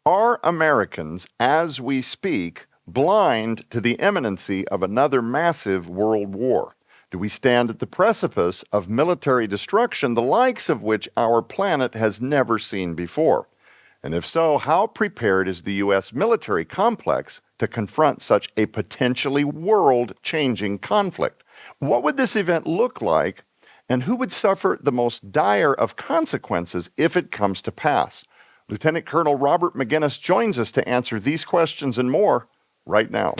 Are Americans, as we speak, blind to the imminency of another massive world war? Do we stand at the precipice of military destruction, the likes of which our planet has never seen before? And if so, how prepared is the U.S. military complex to confront such a potentially world-changing conflict? What would this event look like, and who would suffer the most dire of consequences if it comes to pass? Lieutenant Colonel Robert Maginnis joins us to answer these questions and more right now.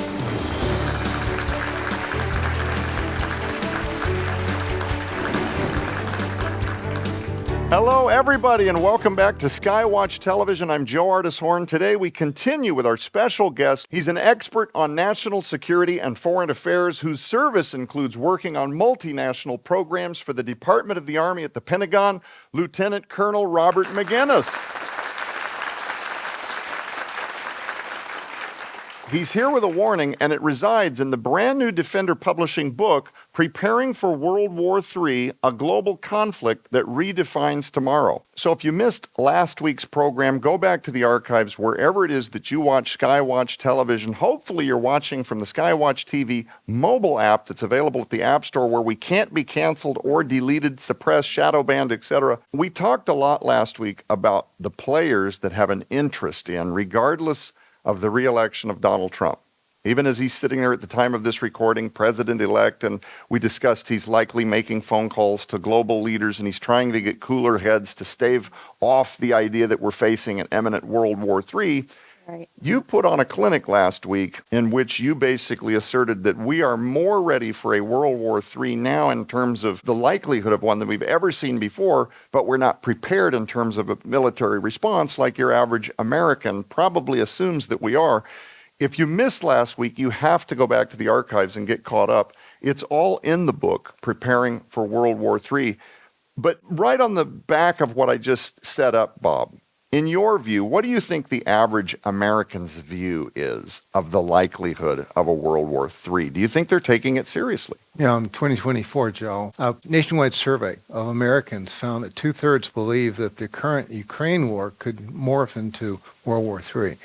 Hello, everybody, and welcome back to SkyWatch Television. I'm Joe Artis-Horn. Today, we continue with our special guest. He's an expert on national security and foreign affairs whose service includes working on multinational programs for the Department of the Army at the Pentagon, Lieutenant Colonel Robert Maginnis. He's here with a warning, and it resides in the brand new Defender Publishing book, Preparing for World War III, A Global Conflict That Redefines Tomorrow. So if you missed last week's program, go back to the archives wherever it is that you watch SkyWatch Television. Hopefully you're watching from the SkyWatchTV mobile app that's available at the App Store, where we can't be canceled or deleted, suppressed, shadow banned, etc. We talked a lot last week about the players that have an interest in, regardless of the re-election of Donald Trump. Even as he's sitting there at the time of this recording, president-elect, and we discussed he's likely making phone calls to global leaders, and he's trying to get cooler heads to stave off the idea that we're facing an imminent World War III. Right. You put on a clinic last week in which you basically asserted that we are more ready for a World War III now in terms of the likelihood of one than we've ever seen before, but we're not prepared in terms of a military response like your average American probably assumes that we are. If you missed last week, you have to go back to the archives and get caught up. It's all in the book, Preparing for World War III. But right on the back of what I just set up, Bob, in your view, what do you think the average American's view is of the likelihood of a World War III? Do you think they're taking it seriously? Yeah, in 2024, Joe, a nationwide survey of Americans found that 2/3 believe that the current Ukraine war could morph into World War III.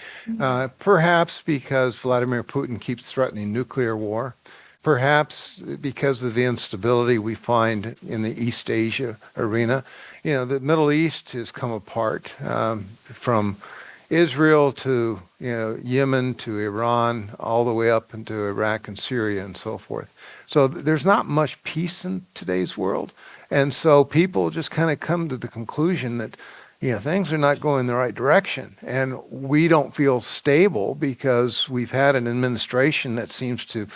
Perhaps because Vladimir Putin keeps threatening nuclear war. Perhaps because of the instability we find in the East Asia arena. You know, the Middle East has come apart from Israel to, Yemen to Iran, all the way up into Iraq and Syria and so forth. So there's not much peace in today's world. And so people just kind of come to the conclusion that, things are not going the right direction. And we don't feel stable because we've had an administration that seems to,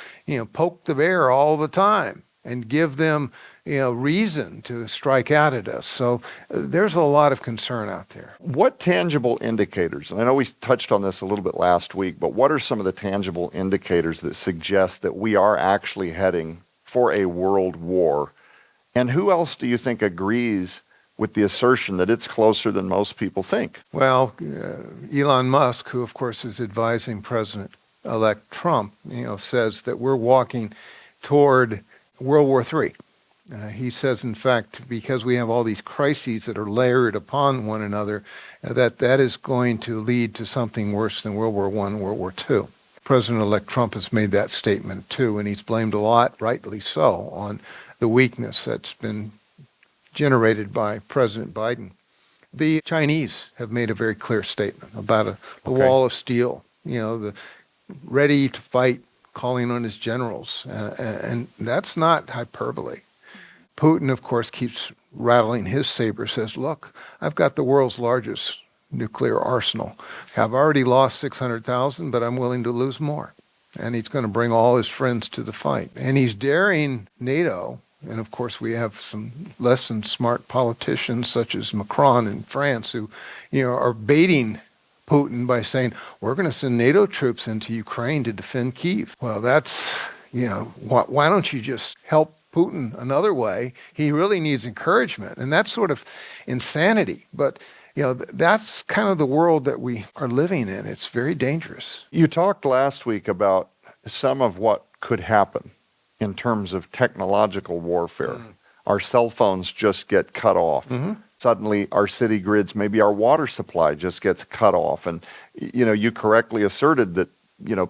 poke the bear all the time and give them, reason to strike out at us. So there's a lot of concern out there. What tangible indicators, and I know we touched on this a little bit last week, but what are some of the tangible indicators that suggest that we are actually heading for a world war? And who else do you think agrees with the assertion that it's closer than most people think? Well, Elon Musk, who of course is advising President-elect Trump, says that we're walking toward World War III. He says, in fact, because we have all these crises that are layered upon one another, that is going to lead to something worse than World War I and World War II. President-elect Trump has made that statement too, and he's blamed a lot, rightly so, on the weakness that's been generated by President Biden. The Chinese have made a very clear statement about the wall of steel, the ready to fight, calling on his generals, and that's not hyperbole. Putin, of course, keeps rattling his saber, says, look, I've got the world's largest nuclear arsenal. I've already lost 600,000, but I'm willing to lose more. And he's going to bring all his friends to the fight. And he's daring NATO, and of course we have some less than smart politicians such as Macron in France who, are baiting Putin by saying, we're going to send NATO troops into Ukraine to defend Kyiv. Well, that's, why don't you just help Putin another way? He really needs encouragement. And that's sort of insanity. But, that's kind of the world that we are living in. It's very dangerous. You talked last week about some of what could happen in terms of technological warfare. Our cell phones just get cut off. suddenly our city grids, maybe our water supply just gets cut off. And, you correctly asserted that,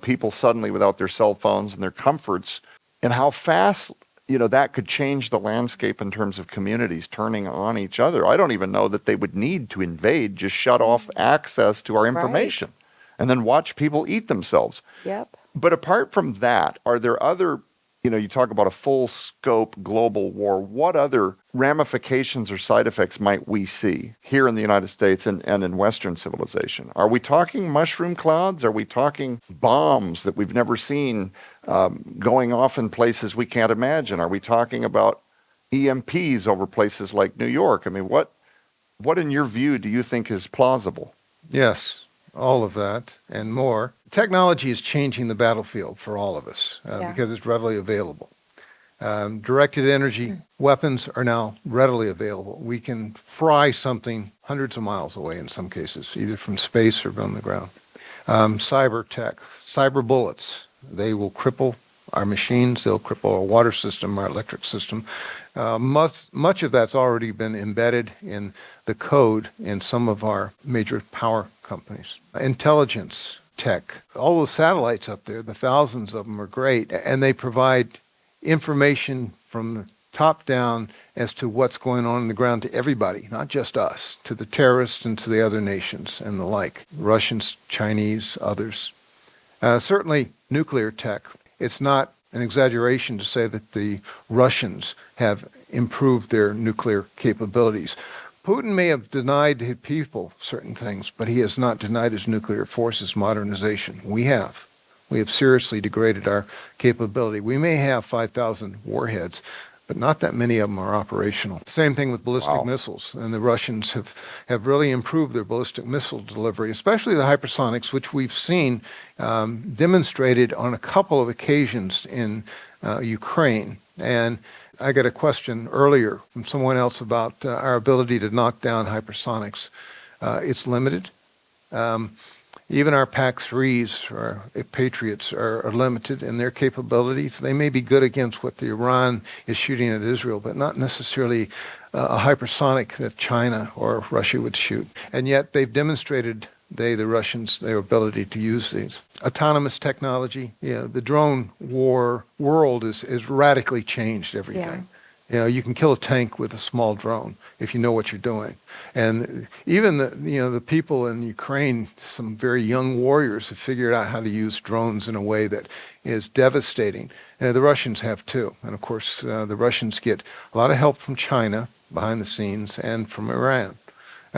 people suddenly without their cell phones and their comforts, and how fast, that could change the landscape in terms of communities turning on each other. I don't even know that they would need to invade, just shut off access to our information and then watch people eat themselves. Yep. But apart from that, are there other, you talk about a full scope global war. What other ramifications or side effects might we see here in the United States and in Western civilization? Are we talking mushroom clouds? Are we talking bombs that we've never seen going off in places we can't imagine? Are we talking about EMPs over places like New York? I mean, what in your view do you think is plausible? Yes, all of that and more. Technology is changing the battlefield for all of us because it's readily available. Directed energy weapons are now readily available. We can fry something hundreds of miles away in some cases, either from space or from the ground. Cyber tech, cyber bullets, they will cripple our machines, they'll cripple our water system, our electric system. Much of that's already been embedded in the code in some of our major power companies. Intelligence tech, all those satellites up there, the thousands of them are great, and they provide information from the top down as to what's going on the ground to everybody, not just us, to the terrorists and to the other nations and the like, Russians, Chinese, others. Certainly nuclear tech. It's not an exaggeration to say that the Russians have improved their nuclear capabilities. Putin may have denied his people certain things, but he has not denied his nuclear forces modernization. We have. We have seriously degraded our capability. We may have 5,000 warheads, but not that many of them are operational. Same thing with ballistic missiles, and the Russians have really improved their ballistic missile delivery, especially the hypersonics, which we've seen demonstrated on a couple of occasions in Ukraine. And I got a question earlier from someone else about our ability to knock down hypersonics. It's limited. Even our PAC-3s, or Patriots, are limited in their capabilities. They may be good against what the Iran is shooting at Israel, but not necessarily a hypersonic that China or Russia would shoot. And yet they've demonstrated, the Russians, their ability to use these. Autonomous technology, the drone war world is radically changed everything. You can kill a tank with a small drone if you know what you're doing. And even the people in Ukraine, some very young warriors have figured out how to use drones in a way that is devastating. The Russians have too. And of course, the Russians get a lot of help from China behind the scenes and from Iran.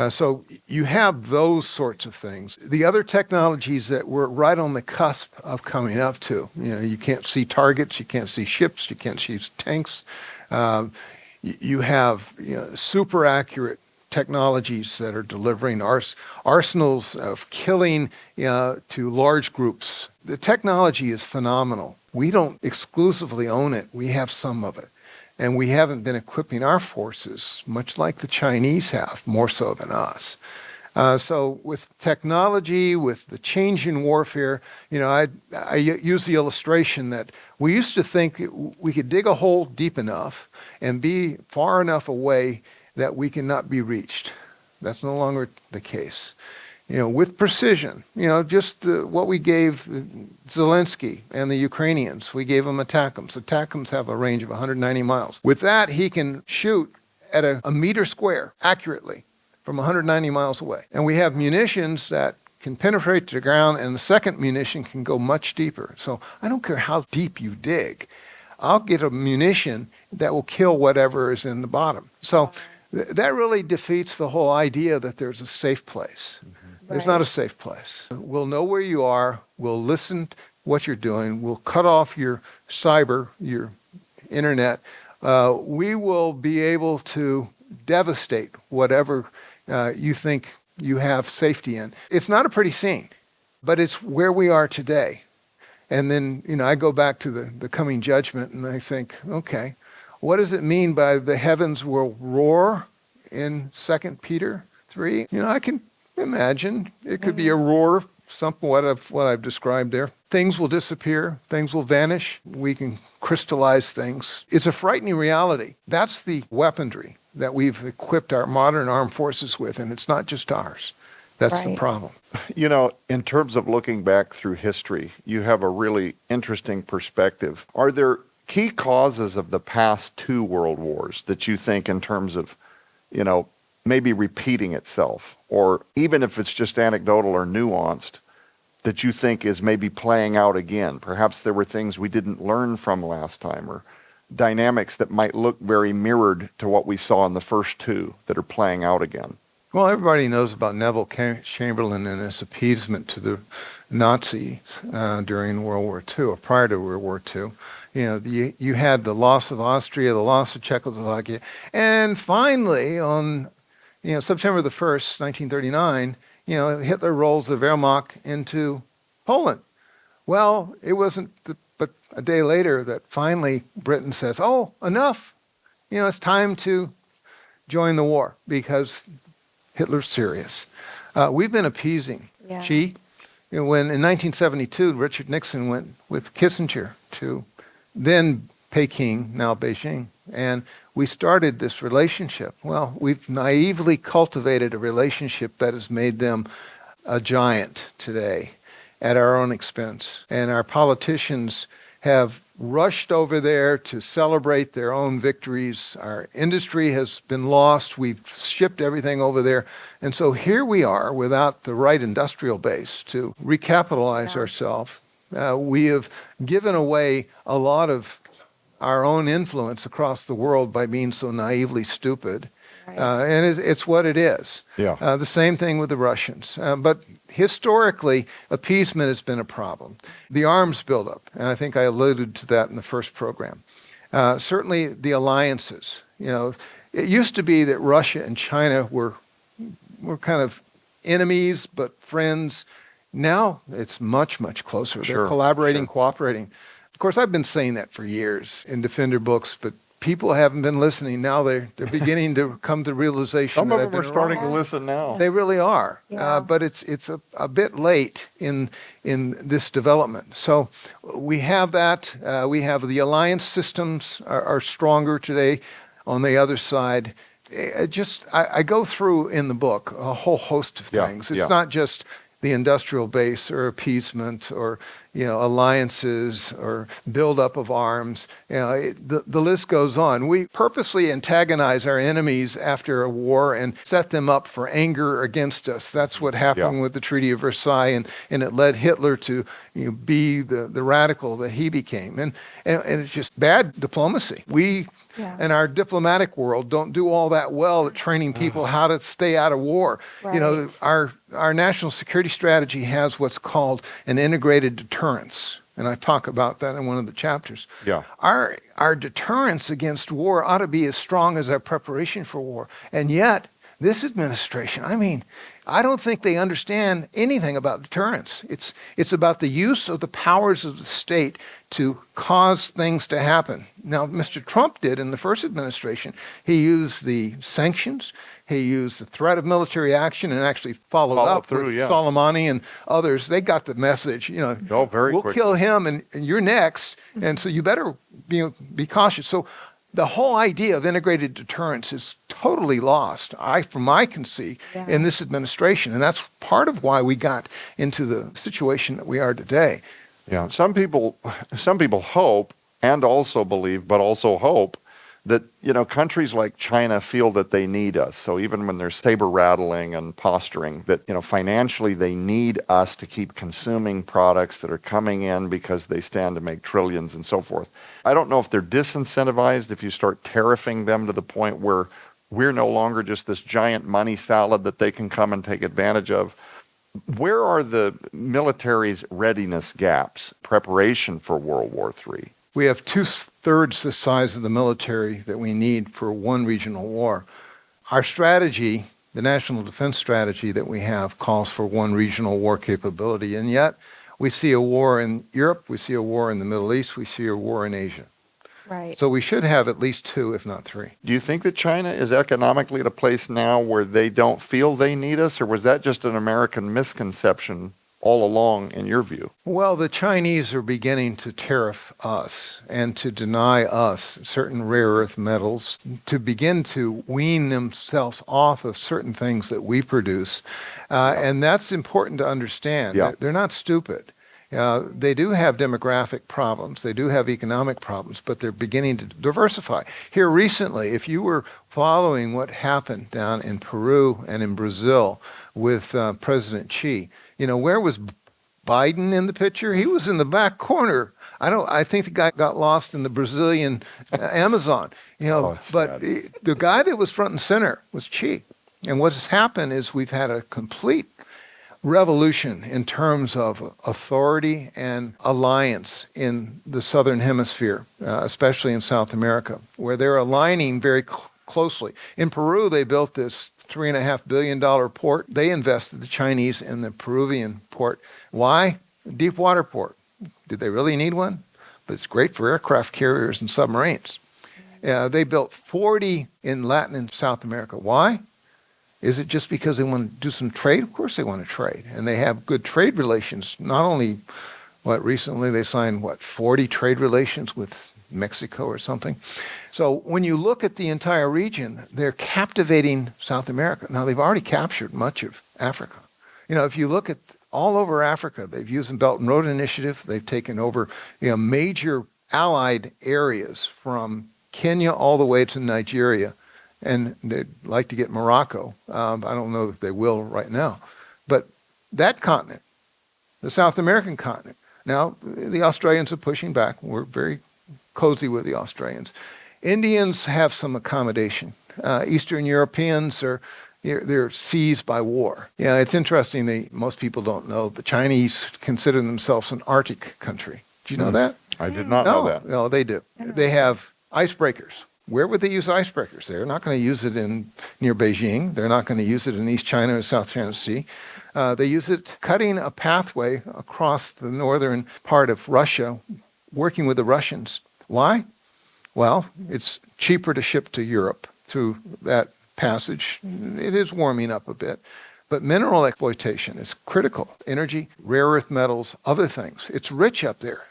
So you have those sorts of things. The other technologies that we're right on the cusp of coming up to, you can't see targets, you can't see ships, you can't see tanks. You have super accurate technologies that are delivering arsenals of killing to large groups. The technology is phenomenal. We don't exclusively own it. We have some of it. And we haven't been equipping our forces, much like the Chinese have, more so than us. So with technology, with the change in warfare, I use the illustration that we used to think we could dig a hole deep enough and be far enough away that we cannot be reached. That's no longer the case. With precision, just what we gave Zelensky and the Ukrainians, we gave them ATACMS. ATACMS have a range of 190 miles. With that, he can shoot at a meter square accurately from 190 miles away. And we have munitions that can penetrate to the ground, and the second munition can go much deeper. So I don't care how deep you dig. I'll get a munition that will kill whatever is in the bottom. So that really defeats the whole idea that there's a safe place. There's not a safe place. We'll know where you are. We'll listen to what you're doing. We'll cut off your cyber, your internet. We will be able to devastate whatever you think you have safety in. It's not a pretty scene, but it's where we are today. And then, I go back to the coming judgment and I think, okay, what does it mean by the heavens will roar in 2 Peter 3? I can imagine it could be a roar, somewhat of what I've described there. Things will disappear. Things will vanish. We can crystallize things. It's a frightening reality. That's the weaponry that we've equipped our modern armed forces with, and it's not just ours. That's the Right. problem. You know, in terms of looking back through history, you have a really interesting perspective. Are there key causes of the past two world wars that you think, in terms of, you know, maybe repeating itself, or even if it's just anecdotal or nuanced, that you think is maybe playing out again? Perhaps there were things we didn't learn from last time, or dynamics that might look very mirrored to what we saw in the first two that are playing out again. Well, everybody knows about Neville Chamberlain and his appeasement to the Nazis during World War II, or prior to World War II. You know, you had the loss of Austria, the loss of Czechoslovakia, and finally, on September the 1st, 1939, Hitler rolls the Wehrmacht into Poland. Well, it wasn't but a day later that finally Britain says, "Oh, enough! It's time to join the war because Hitler's serious." We've been appeasing. Yeah. When in 1972, Richard Nixon went with Kissinger to then Peking, now Beijing, and we started this relationship. Well, we've naively cultivated a relationship that has made them a giant today at our own expense. And our politicians have rushed over there to celebrate their own victories. Our industry has been lost. We've shipped everything over there. And so here we are without the right industrial base to recapitalize ourselves. We have given away a lot of our own influence across the world by being so naively stupid. Right. And it's what it is. Yeah. The same thing with the Russians. But historically, appeasement has been a problem. The arms buildup, and I think I alluded to that in the first program. Certainly the alliances. It used to be that Russia and China were kind of enemies, but friends. Now it's much, much closer. Sure, They're collaborating, sure. cooperating. Of course, I've been saying that for years in Defender books, but people haven't been listening. Now they're beginning to come to realization. Some that of I've them are been starting wrong. to listen now. They really are, Yeah. but it's a bit late in this development. So we have that. We have the alliance systems are stronger today. On the other side, I go through in the book a whole host of Yeah, things. yeah. It's not just the industrial base or appeasement or alliances or buildup of arms. The list goes on. We purposely antagonize our enemies after a war and set them up for anger against us. That's what happened with the Treaty of Versailles, and it led Hitler to be the radical that he became. And it's just bad diplomacy. We and our diplomatic world don't do all that well at training people how to stay out of war. Right. Our national security strategy has what's called an integrated deterrence, and I talk about that in one of the chapters. Yeah. Our deterrence against war ought to be as strong as our preparation for war, and yet this administration, I don't think they understand anything about deterrence. It's about the use of the powers of the state to cause things to happen. Now, Mr. Trump did in the first administration. He used the sanctions. He used the threat of military action and actually followed up through, with yeah. Soleimani and others. They got the message. Very we'll quickly. kill him and you're next. And so you better be cautious. So the whole idea of integrated deterrence is totally lost, from I can see, in this administration. And that's part of why we got into the situation that we are today. Yeah. Some people hope and also believe, but also hope that, countries like China feel that they need us. So even when they're saber rattling and posturing, that, financially they need us to keep consuming products that are coming in because they stand to make trillions and so forth. I don't know if they're disincentivized if you start tariffing them to the point where we're no longer just this giant money salad that they can come and take advantage of. Where are the military's readiness gaps, preparation for World War III? We have 2/3 the size of the military that we need for one regional war. Our strategy, the national defense strategy that we have, calls for one regional war capability. And yet we see a war in Europe, we see a war in the Middle East, we see a war in Asia. Right. So we should have at least 2, if not 3. Do you think that China is economically at a place now where they don't feel they need us, or was that just an American misconception all along, in your view? Well, the Chinese are beginning to tariff us and to deny us certain rare earth metals, to begin to wean themselves off of certain things that we produce. And that's important to understand. Yeah. They're not stupid. They do have demographic problems. They do have economic problems, but they're beginning to diversify. Here recently, if you were following what happened down in Peru and in Brazil with President Xi, where was Biden in the picture? He was in the back corner. I think the guy got lost in the Brazilian Amazon. But the guy that was front and center was Xi. And what has happened is we've had a complete revolution in terms of authority and alliance in the southern hemisphere, especially in South America, where they're aligning very closely. In Peru, they built this $3.5 billion port. They invested, the Chinese, in the Peruvian port. Why? Deep water port. Did they really need one? But it's great for aircraft carriers and submarines. They built 40 in Latin and South America. Why? Is it just because they want to do some trade? Of course they want to trade. And they have good trade relations. Not only, recently they signed, 40 trade relations with Mexico or something. So when you look at the entire region, they're captivating South America. Now, they've already captured much of Africa. If you look at all over Africa, they've used the Belt and Road Initiative. They've taken over major allied areas from Kenya all the way to Nigeria. And they'd like to get Morocco. I don't know if they will right now. But that continent, the South American continent, now the Australians are pushing back. We're very cozy with the Australians. Indians have some accommodation. Eastern Europeans they're seized by war. It's interesting. Most people don't know, but Chinese consider themselves an Arctic country. Do you know that? I did not know that. No, they do. They have icebreakers. Where would they use icebreakers? They're not going to use it near Beijing. They're not going to use it in East China or South China Sea. They use it cutting a pathway across the northern part of Russia, working with the Russians. Why? Well, it's cheaper to ship to Europe through that passage. It is warming up a bit. But mineral exploitation is critical. Energy, rare earth metals, other things. It's rich up there.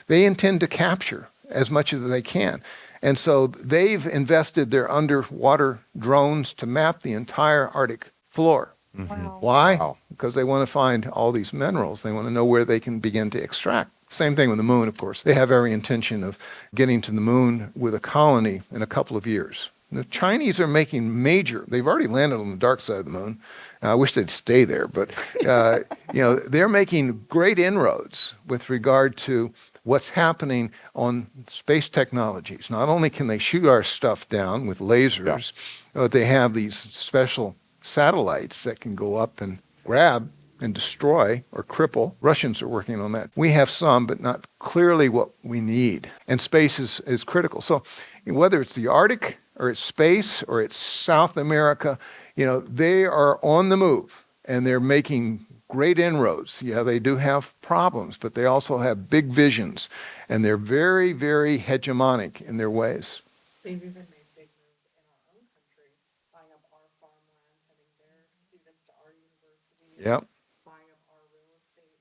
They intend to capture as much as they can. And so they've invested their underwater drones to map the entire Arctic floor. Wow. Why? Wow. Because they want to find all these minerals. They want to know where they can begin to extract. Same thing with the moon, of course. They have every intention of getting to the moon with a colony in a couple of years. The Chinese are making they've already landed on the dark side of the moon. I wish they'd stay there, but they're making great inroads with regard to what's happening on space technologies. Not only can they shoot our stuff down with lasers, but they have these special satellites that can go up and grab and destroy or cripple. Russians are working on that. We have some, but not clearly what we need. And space is critical. So whether it's the Arctic or it's space or it's South America, they are on the move and they're making great inroads. Yeah, they do have problems, but they also have big visions, and they're very, very hegemonic in their ways. They've even made big moves in our own country, buying up our farmland, sending their students to our universities, Yep. buying up our real estate.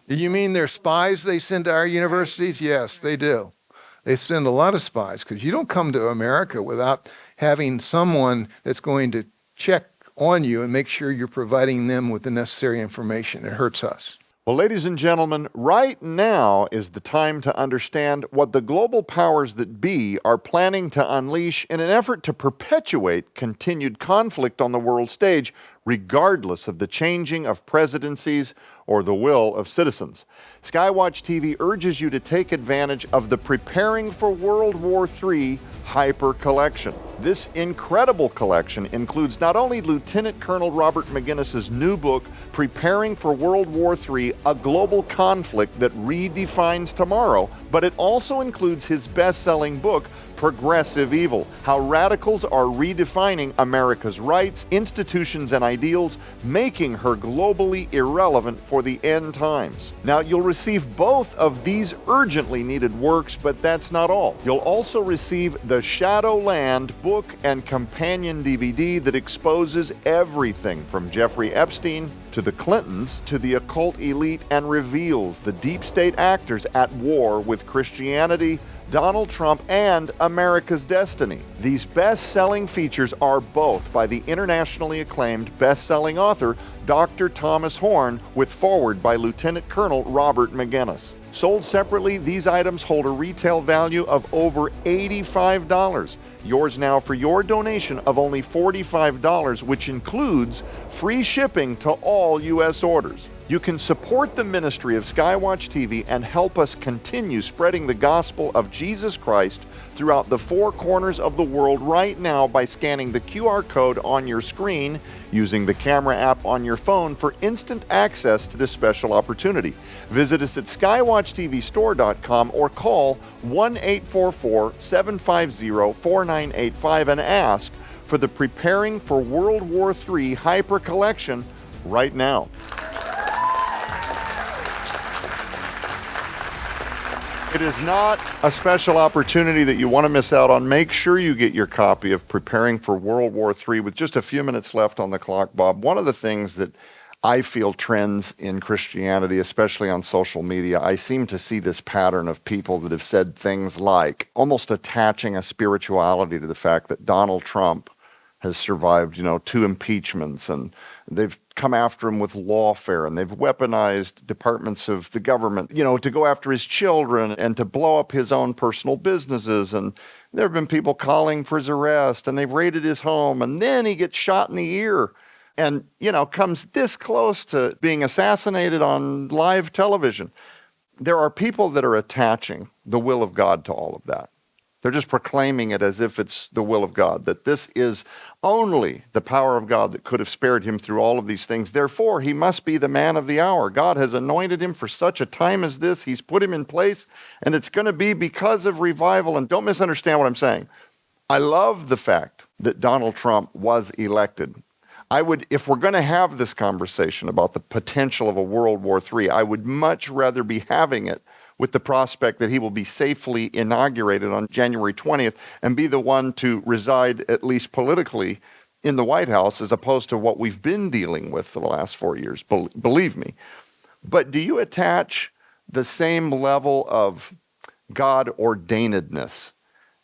So You mean they're spies they send to our universities? Yes, they do. They send a lot of spies because you don't come to America without having someone that's going to check on you and make sure you're providing them with the necessary information. It hurts us. Well, ladies and gentlemen, right now is the time to understand what the global powers that be are planning to unleash in an effort to perpetuate continued conflict on the world stage, regardless of the changing of presidencies or the will of citizens. SkyWatchTV urges you to take advantage of the Preparing for World War III Hyper Collection. This incredible collection includes not only Lieutenant Colonel Robert Maginnis' new book, Preparing for World War III, A Global Conflict That Redefines Tomorrow, but it also includes his best-selling book, progressive evil, how radicals are redefining America's rights, institutions, and ideals, making her globally irrelevant for the end times. Now, you'll receive both of these urgently needed works, but that's not all. You'll also receive the Shadowland book and companion DVD that exposes everything from Jeffrey Epstein to the Clintons to the occult elite and reveals the deep state actors at war with Christianity, Donald Trump, and America's destiny. These best-selling features are both by the internationally acclaimed best-selling author Dr. Thomas Horn, with foreword by Lieutenant Colonel Robert Maginnis. Sold separately, these items hold a retail value of over $85. Yours now for your donation of only $45, which includes free shipping to all U.S. orders. You can support the ministry of Skywatch TV and help us continue spreading the gospel of Jesus Christ throughout the four corners of the world right now by scanning the QR code on your screen, using the camera app on your phone for instant access to this special opportunity. Visit us at skywatchtvstore.com or call 1-844-750-4985 and ask for the Preparing for World War III Hyper Collection right now. It is not a special opportunity that you want to miss out on. Make sure you get your copy of Preparing for World War III with just a few minutes left on the clock, Bob. One of the things that I feel trends in Christianity, especially on social media, I seem to see this pattern of people that have said things like almost attaching a spirituality to the fact that Donald Trump has survived, 2 impeachments, and they've come after him with lawfare, and they've weaponized departments of the government, to go after his children and to blow up his own personal businesses. And there have been people calling for his arrest, and they've raided his home, and then he gets shot in the ear and, comes this close to being assassinated on live television. There are people that are attaching the will of God to all of that. They're just proclaiming it as if it's the will of God, that this is only the power of God that could have spared him through all of these things. Therefore, he must be the man of the hour. God has anointed him for such a time as this. He's put him in place, and it's going to be because of revival. And don't misunderstand what I'm saying. I love the fact that Donald Trump was elected. If we're going to have this conversation about the potential of a World War III, I would much rather be having it with the prospect that he will be safely inaugurated on January 20th and be the one to reside, at least politically, in the White House, as opposed to what we've been dealing with for the last 4 years, believe me. But do you attach the same level of God-ordainedness,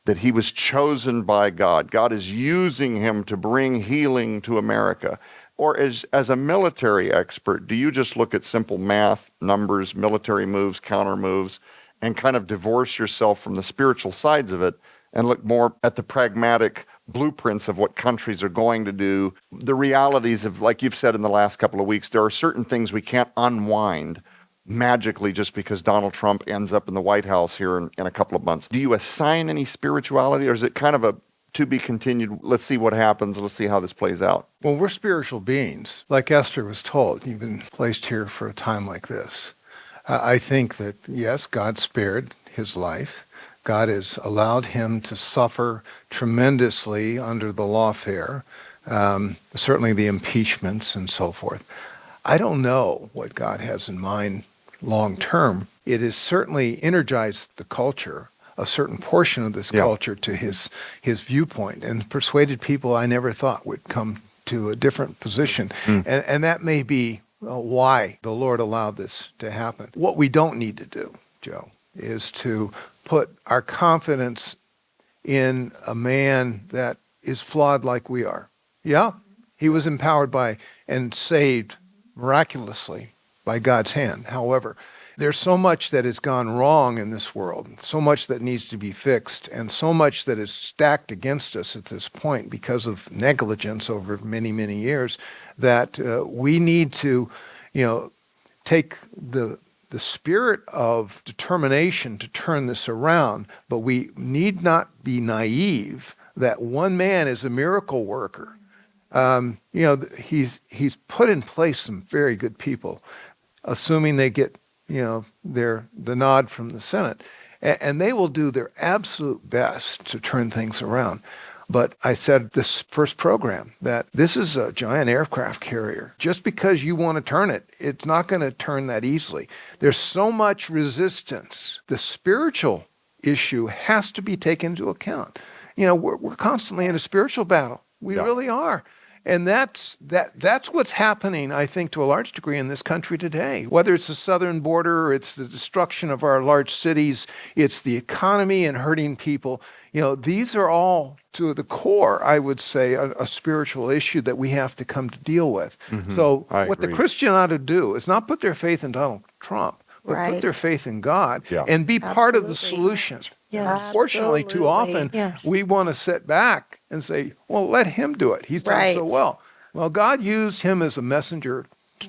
that he was chosen by God? God is using him to bring healing to America. Or as a military expert, do you just look at simple math, numbers, military moves, counter moves, and kind of divorce yourself from the spiritual sides of it and look more at the pragmatic blueprints of what countries are going to do, the realities of, like you've said in the last couple of weeks, there are certain things we can't unwind magically just because Donald Trump ends up in the White House here in a couple of months. Do you assign any spirituality, or is it kind of a to be continued? Let's see what happens. Let's see how this plays out. Well, we're spiritual beings. Like Esther was told, you've been placed here for a time like this. I think that, yes, God spared his life. God has allowed him to suffer tremendously under the lawfare, certainly the impeachments and so forth. I don't know what God has in mind long term. It has certainly energized the culture, a certain portion of this culture, to his viewpoint, and persuaded people I never thought would come to a different position. And that may be why the Lord allowed this to happen. What we don't need to do, Joe, is to put our confidence in a man that is flawed like we are. Yeah, he was empowered by and saved miraculously by God's hand. However, there's so much that has gone wrong in this world, so much that needs to be fixed, and so much that is stacked against us at this point because of negligence over many, many years, that we need to, take the spirit of determination to turn this around, but we need not be naive that one man is a miracle worker. He's put in place some very good people, assuming they get the nod from the Senate. And they will do their absolute best to turn things around. But I said this first program that this is a giant aircraft carrier. Just because you want to turn it, it's not going to turn that easily. There's so much resistance. The spiritual issue has to be taken into account. We're constantly in a spiritual battle. We really are. And that's what's happening, I think, to a large degree in this country today. Whether it's the southern border, or it's the destruction of our large cities, it's the economy and hurting people. These are all, to the core, I would say, a spiritual issue that we have to come to deal with. So what the Christian ought to do is not put their faith in Donald Trump, but put their faith in God and be part of the solution. Yes. Unfortunately, too often, we want to sit back and say, well, let him do it. He's done so well. Well, God used him as a messenger,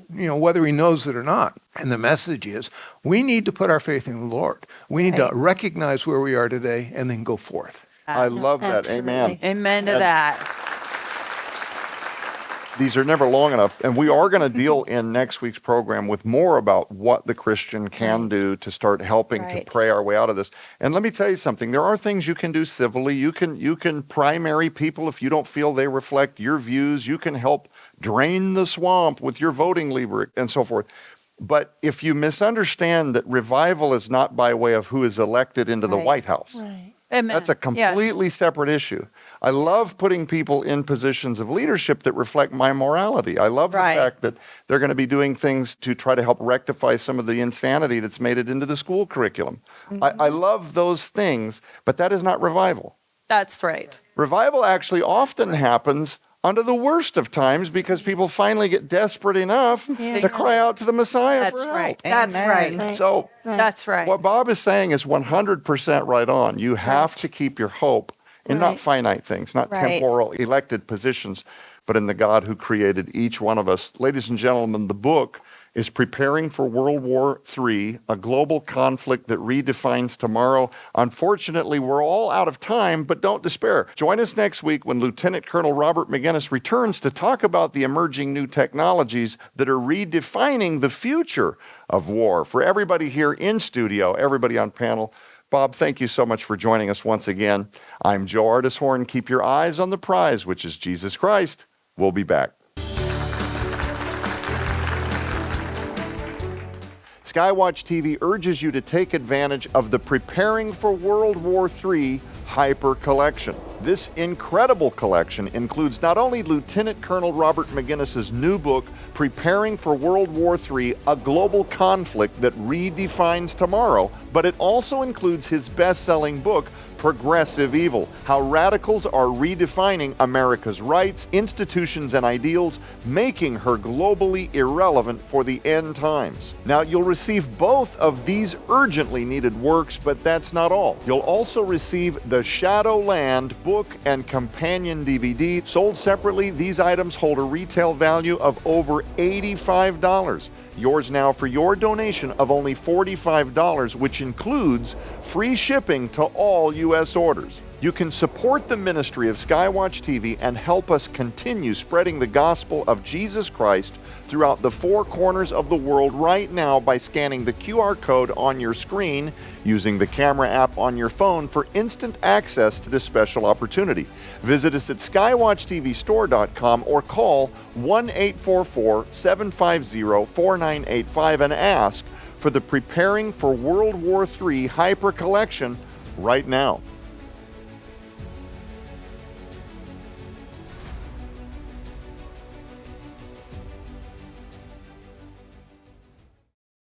whether he knows it or not. And the message is, we need to put our faith in the Lord. We need to recognize where we are today and then go forth. I love that. Absolutely. Amen. Amen to that. These are never long enough. And we are going to deal in next week's program with more about what the Christian can do to start helping to pray our way out of this. And let me tell you something. There are things you can do civilly. You can primary people if you don't feel they reflect your views. You can help drain the swamp with your voting lever and so forth. But if you misunderstand that revival is not by way of who is elected into the White House, Amen. that's a completely separate issue. I love putting people in positions of leadership that reflect my morality. I love the fact that they're going to be doing things to try to help rectify some of the insanity that's made it into the school curriculum. I love those things, but that is not revival. That's right. Revival actually often happens under the worst of times because people finally get desperate enough to cry out to the Messiah for help. That's right. So That's right. what Bob is saying is 100% right on. You have to keep your hope in not finite things, not temporal elected positions, but in the God who created each one of us. Ladies and gentlemen, the book is Preparing for World War III, a global conflict that redefines tomorrow. Unfortunately, we're all out of time, but don't despair. Join us next week when Lieutenant Colonel Robert Maginnis returns to talk about the emerging new technologies that are redefining the future of war. For everybody here in studio, everybody on panel, Bob, thank you so much for joining us once again. I'm Joe Ardishorn. Keep your eyes on the prize, which is Jesus Christ. We'll be back. SkyWatchTV urges you to take advantage of the Preparing for World War III Hyper Collection. This incredible collection includes not only Lieutenant Colonel Robert Maginnis' new book, Preparing for World War III, a global conflict that redefines tomorrow, but it also includes his best-selling book, Progressive Evil, how radicals are redefining America's rights, institutions, and ideals, making her globally irrelevant for the end times. Now, you'll receive both of these urgently needed works, but that's not all. You'll also receive the Shadowland book and companion DVD. Sold separately, these items hold a retail value of over $85. Yours now for your donation of only $45, which includes free shipping to all U.S. orders. You can support the ministry of SkyWatchTV and help us continue spreading the gospel of Jesus Christ throughout the four corners of the world right now by scanning the QR code on your screen, using the camera app on your phone for instant access to this special opportunity. Visit us at skywatchtvstore.com or call 1-844-750-4985 and ask for the Preparing for World War III Hyper Collection right now.